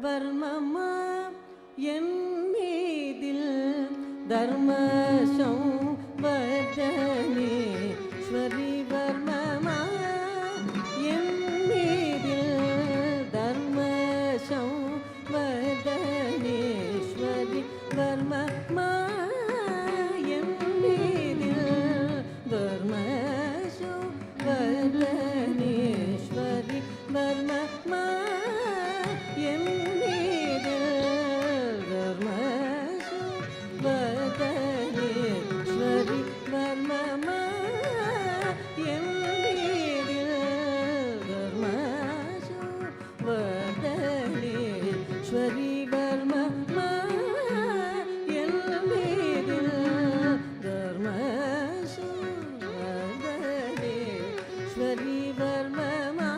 வர்மமா என் மீதில் தர்ம சௌவர்தனேஸ்வரி வர்மமா என் மீதில் தர்ம சௌவர்தனேஸ்வரி வர்மமா என் மீதில் தர்ம சௌவர்தனேஸ்வரி வர்மமா என் மீதில் தர்ம சௌவர்தனேஸ்வரி வர்மமா என் மீதில் தர்ம சௌவர்தனேஸ்வரி வர்மமா என் மீதில் தர்ம சௌவர்தனேஸ்வரி வர்மமா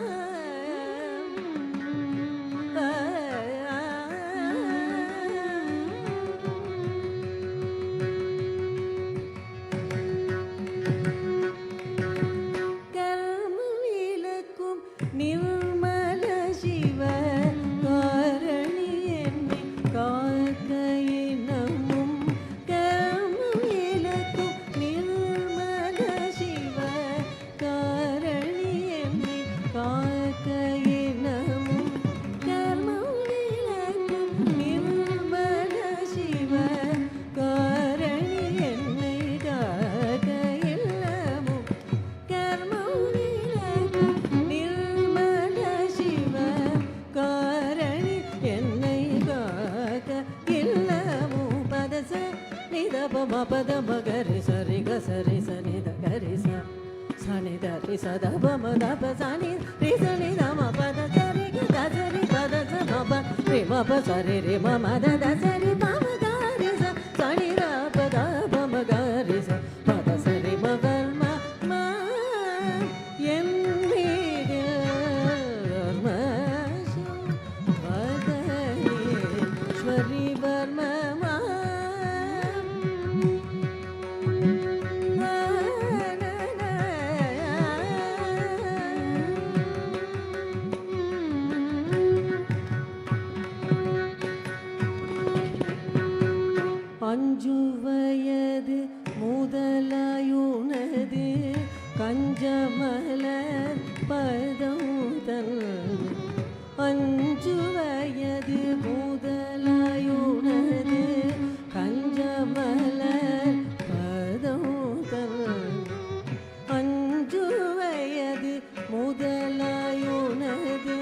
கர்மவிலக்கும் நிர்மல சிவ காரணி என்னை காக்கையினமும் கர்மவிலக்கும் நிர்மல சிவ காரணி என்னை காக்கையினமும் கர்மவிலக்கும் நிர்மல சிவ காரணி என்னை காக்கையினமும் கர்மவிலக்கும் நிர்மல சிவ காரணி என்னை காக்க இல்லமும் பதச நிதபம பதம கரி சரி க சரி சனி த கரி ச சனி த ரி ச த பம த ப சனி ரி ச நி த ம பத சரி க த சரி பத ச ம ப ரி ம ப சரி ரி ம ம த த சரி ப ம க ரி ச சனி ர ப த ப ம க ரி ச பத சரி ம வர்ம மா என் மீதில் வர்ம சௌவர்தனேஸ்வரி வர்மமா அஞ்சு வயது முதலாயுனது கஞ்சமலர் பதமுதல் அஞ்சு வயது முதலாயுனது கஞ்சமலர் பதமுதல் அஞ்சு வயது முதலாயுனது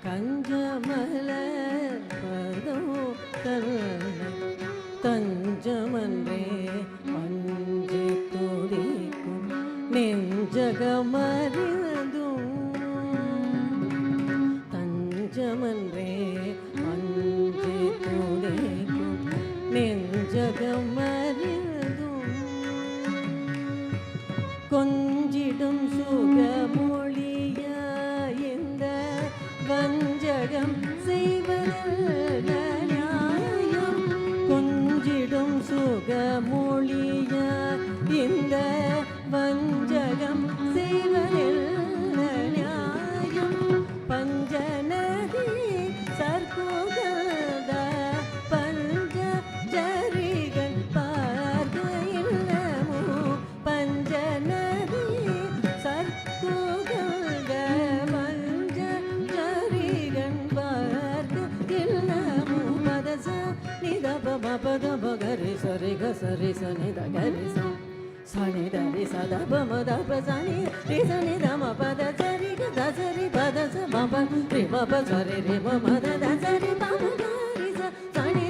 கஞ்சமலர் பதமுதல் தஞ்சமன்றே அஞ்சு துதிக்கும் நெஞ்சகமறிவதும் தஞ்சமன்றே அஞ்சு துதிக்கும் நெஞ்சகமறிவதும் கொஞ்சிடும் சுகமொழிய இந்த வஞ்சகம் செய்வதில் நியாயம் கொஞ்சிடும் சுகமொழிய இந்த வஞ்சகம் செய்வதில் நியாயம் பஞ்சநதி சர்க்குகத பஞ்ச ஜரிகள் பார்க்க இல்லமோ பஞ்சநதி சர்க்குகத பஞ்ச ஜரிகள் பார்க்க இல்லமோ பதச நிதப பத பகரி சரி க சரி சனி த கரி ச சனி த ரி ச த ப ம த ப சனி ரி ச நி த ம பத சரி க த சரி பத ச ம ப ரி ம ப சரி ரி ம ம த த சரி ப ம க ரி ச சனி